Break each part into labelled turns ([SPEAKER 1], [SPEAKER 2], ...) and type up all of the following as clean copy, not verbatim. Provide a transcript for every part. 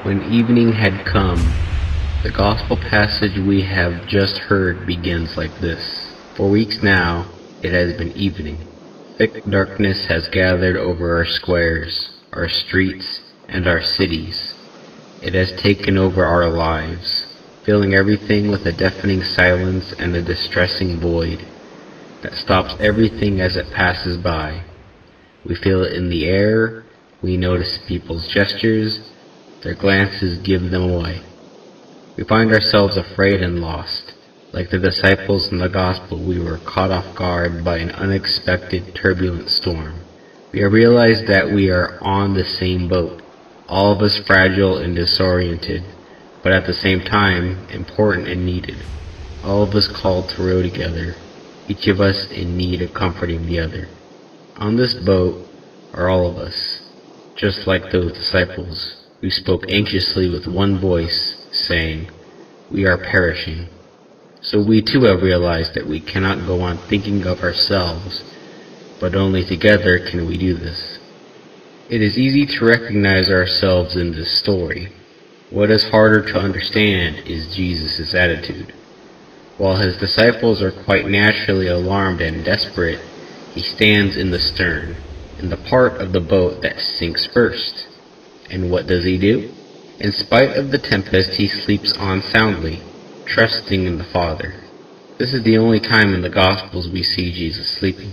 [SPEAKER 1] When evening had come, the gospel passage we have just heard begins like this. For weeks now it has been evening. Thick darkness has gathered over our squares, our streets, and our cities. It has taken over our lives, filling everything with a deafening silence and a distressing void that stops everything as it passes by. We feel it in the air, we notice people's gestures, their glances give them away. We find ourselves afraid and lost. Like the disciples in the gospel, we were caught off guard by an unexpected turbulent storm. We realize that we are on the same boat, all of us fragile and disoriented, but at the same time important and needed. All of us called to row together, each of us in need of comforting the other. On this boat are all of us, just like those disciples. We spoke anxiously with one voice, saying, "We are perishing." So we too have realized that we cannot go on thinking of ourselves, but only together can we do this. It is easy to recognize ourselves in this story. What is harder to understand is Jesus' attitude. While his disciples are quite naturally alarmed and desperate, he stands in the stern, in the part of the boat that sinks first. And what does he do? In spite of the tempest, he sleeps on soundly, trusting in the Father. This is the only time in the Gospels we see Jesus sleeping.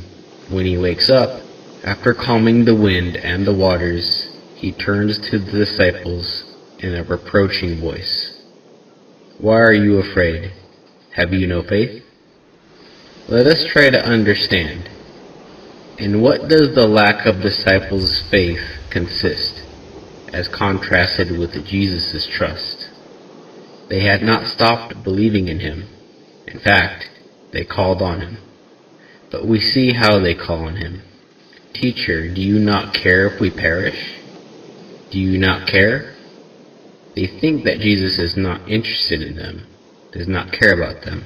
[SPEAKER 1] When he wakes up, after calming the wind and the waters, he turns to the disciples in a reproaching voice. "Why are you afraid? Have you no faith?" Let us try to understand. In what does the lack of disciples' faith consist, as contrasted with Jesus' trust? They had not stopped believing in him. In fact, they called on him. But we see how they call on him. "Teacher, do you not care if we perish? Do you not care?" They think that Jesus is not interested in them, does not care about them.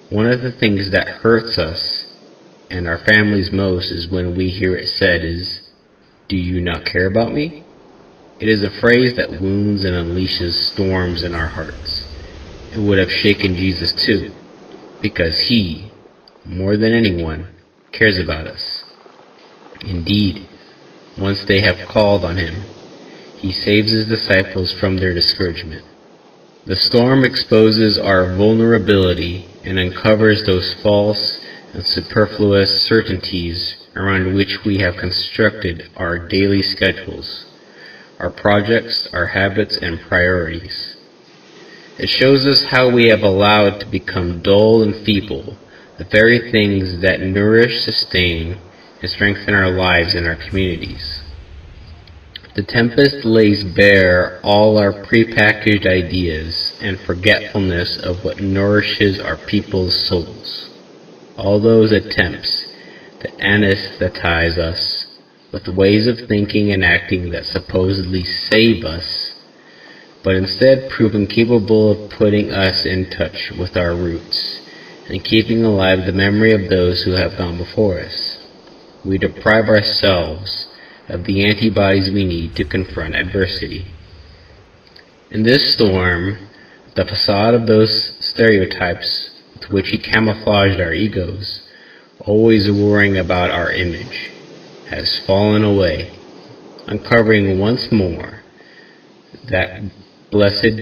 [SPEAKER 1] One of the things that hurts us and our families most is when we hear it said is, "Do you not care about me?" It is a phrase that wounds and unleashes storms in our hearts. It would have shaken Jesus too, because he, more than anyone, cares about us. Indeed, once they have called on him, he saves his disciples from their discouragement. The storm exposes our vulnerability and uncovers those false and superfluous certainties around which we have constructed our daily schedules, our projects, our habits, and priorities. It shows us how we have allowed to become dull and feeble the very things that nourish, sustain, and strengthen our lives and our communities. The tempest lays bare all our prepackaged ideas and forgetfulness of what nourishes our people's souls. All those attempts to anesthetize us with ways of thinking and acting that supposedly save us, but instead prove incapable of putting us in touch with our roots and keeping alive the memory of those who have gone before us. We deprive ourselves of the antibodies we need to confront adversity. In this storm, the facade of those stereotypes with which he camouflaged our egos, always worrying about our image, has fallen away, uncovering once more that blessed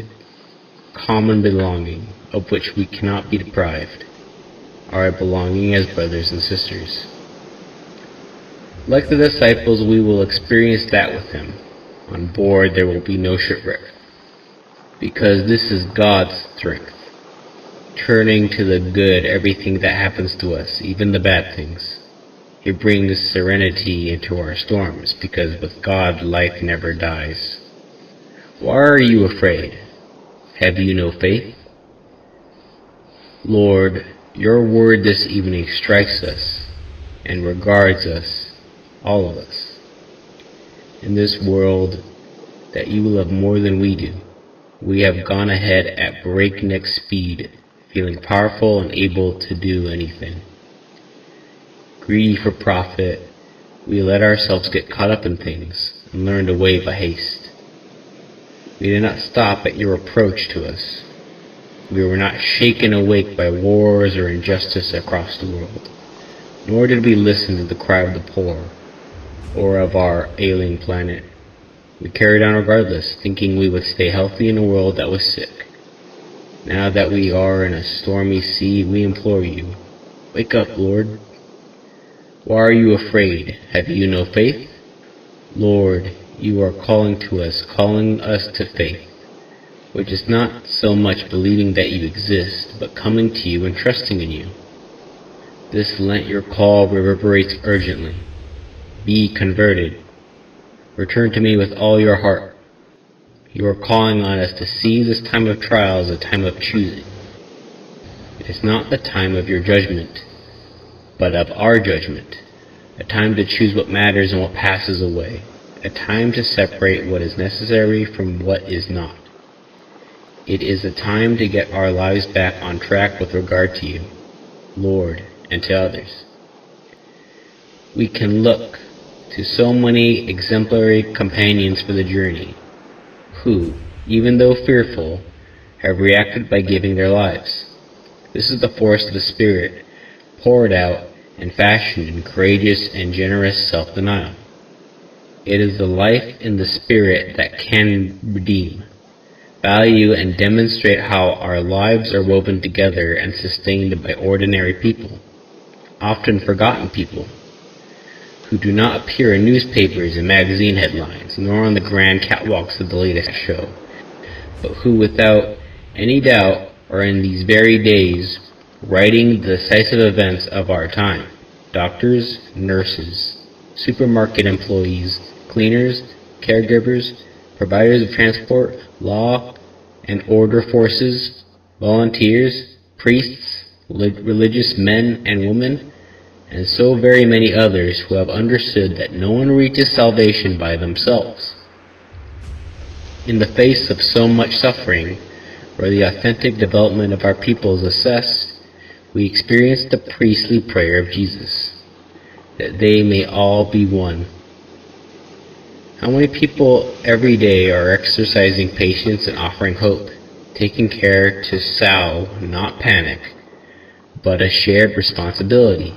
[SPEAKER 1] common belonging of which we cannot be deprived, our belonging as brothers and sisters. Like the disciples, we will experience that with him. On board there will be no shipwreck, because this is God's strength, turning to the good everything that happens to us, even the bad things. He brings serenity into our storms, because with God life never dies. Why are you afraid? Have you no faith? Lord, your word this evening strikes us and regards us, all of us. In this world that you love more than we do, we have gone ahead at breakneck speed, feeling powerful and able to do anything. Greedy for profit, we let ourselves get caught up in things and learned away by haste. We did not stop at your reproach to us. We were not shaken awake by wars or injustice across the world, nor did we listen to the cry of the poor or of our ailing planet. We carried on regardless, thinking we would stay healthy in a world that was sick. Now that we are in a stormy sea, we implore you, wake up, Lord. Why are you afraid? Have you no faith? Lord, you are calling to us, calling us to faith, which is not so much believing that you exist, but coming to you and trusting in you. This Lent your call reverberates urgently. Be converted. Return to me with all your heart. You are calling on us to see this time of trial as a time of choosing. It is not the time of your judgment, but of our judgment, a time to choose what matters and what passes away, a time to separate what is necessary from what is not. It is a time to get our lives back on track with regard to you, Lord, and to others. We can look to so many exemplary companions for the journey, who, even though fearful, have reacted by giving their lives. This is the force of the Spirit, poured out and fashioned in courageous and generous self-denial. It is the life in the Spirit that can redeem, value, and demonstrate how our lives are woven together and sustained by ordinary people, often forgotten people, who do not appear in newspapers and magazine headlines, nor on the grand catwalks of the latest show, but who without any doubt are in these very days writing the decisive events of our time. Doctors, nurses, supermarket employees, cleaners, caregivers, providers of transport, law and order forces, volunteers, priests, religious men and women, and so very many others who have understood that no one reaches salvation by themselves. In the face of so much suffering, where the authentic development of our people is assessed, we experience the priestly prayer of Jesus, that they may all be one. How many people every day are exercising patience and offering hope, taking care to salve, not panic, but a shared responsibility?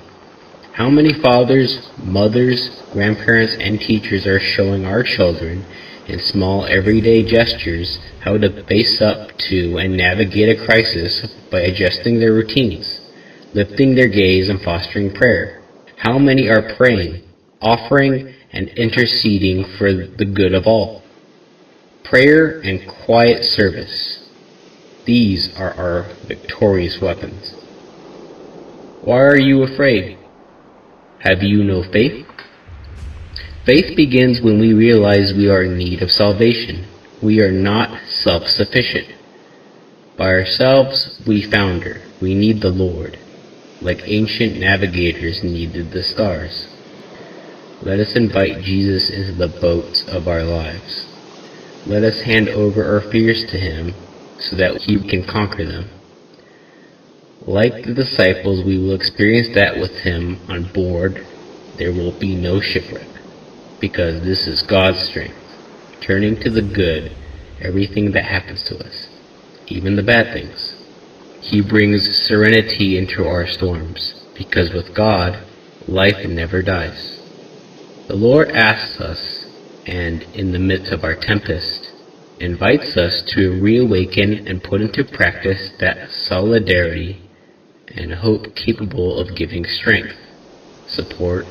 [SPEAKER 1] How many fathers, mothers, grandparents, and teachers are showing our children in small everyday gestures how to face up to and navigate a crisis by adjusting their routines, lifting their gaze, and fostering prayer? How many are praying, offering, and interceding for the good of all? Prayer and quiet service, these are our victorious weapons. Why are you afraid? Have you no faith? Faith begins when we realize we are in need of salvation. We are not self-sufficient. By ourselves we founder. We need the Lord, like ancient navigators needed the stars. Let us invite Jesus into the boats of our lives. Let us hand over our fears to Him so that He can conquer them. Like the disciples, we will experience that with Him on board there will be no shipwreck, because this is God's strength, turning to the good everything that happens to us, even the bad things. He brings serenity into our storms, because with God, life never dies. The Lord asks us, and in the midst of our tempest, invites us to reawaken and put into practice that solidarity and hope capable of giving strength, support,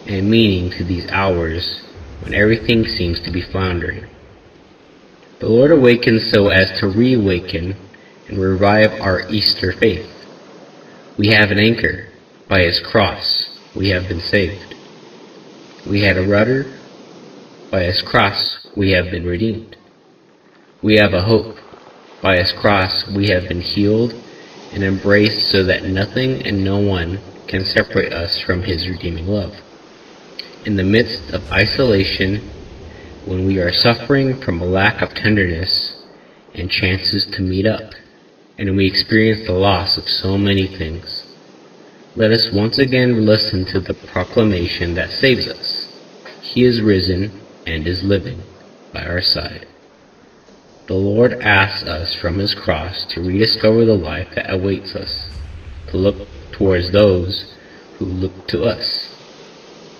[SPEAKER 1] and meaning to these hours when everything seems to be floundering. The Lord awakens so as to reawaken and revive our Easter faith. We have an anchor. By His cross we have been saved. We had a rudder. By His cross we have been redeemed. We have a hope. By His cross we have been healed and embraced so that nothing and no one can separate us from His redeeming love. In the midst of isolation, when we are suffering from a lack of tenderness and chances to meet up, and we experience the loss of so many things, let us once again listen to the proclamation that saves us. He is risen and is living by our side. The Lord asks us from His cross to rediscover the life that awaits us, to look towards those who look to us,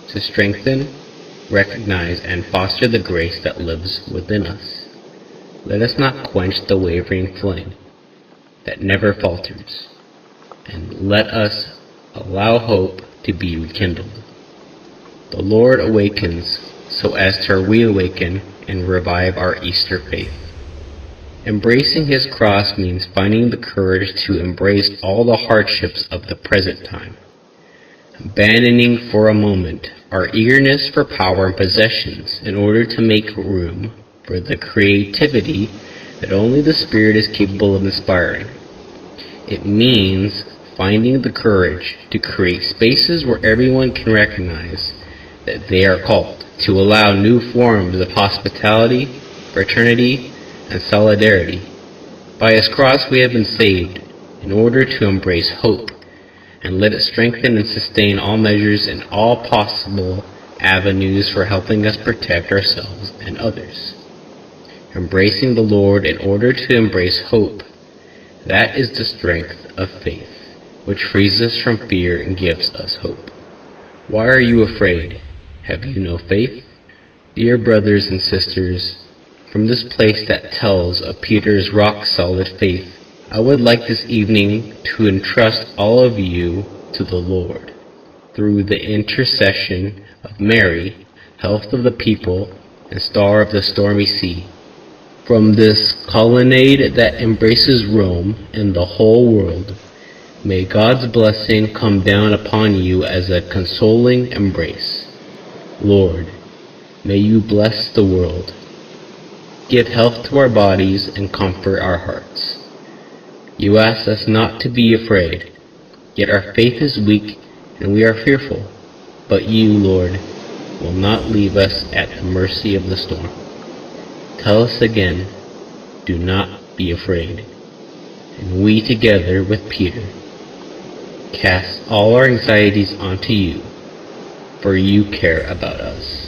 [SPEAKER 1] to strengthen, recognize, and foster the grace that lives within us. Let us not quench the wavering flame that never falters, and let us allow hope to be rekindled. The Lord awakens so as to reawaken and revive our Easter faith. Embracing His cross means finding the courage to embrace all the hardships of the present time, abandoning for a moment our eagerness for power and possessions in order to make room for the creativity that only the Spirit is capable of inspiring. It means finding the courage to create spaces where everyone can recognize that they are called, to allow new forms of hospitality, fraternity, and solidarity. By His cross we have been saved in order to embrace hope and let it strengthen and sustain all measures and all possible avenues for helping us protect ourselves and others. Embracing the Lord in order to embrace hope, that is the strength of faith, which frees us from fear and gives us hope. Why are you afraid? Have you no faith? Dear brothers and sisters, from this place that tells of Peter's rock-solid faith, I would like this evening to entrust all of you to the Lord, through the intercession of Mary, health of the people, and star of the stormy sea. From this colonnade that embraces Rome and the whole world, may God's blessing come down upon you as a consoling embrace. Lord, may you bless the world. Give health to our bodies and comfort our hearts. You ask us not to be afraid, yet our faith is weak and we are fearful. But you, Lord, will not leave us at the mercy of the storm. Tell us again, do not be afraid. And we, together with Peter, cast all our anxieties onto you, for you care about us.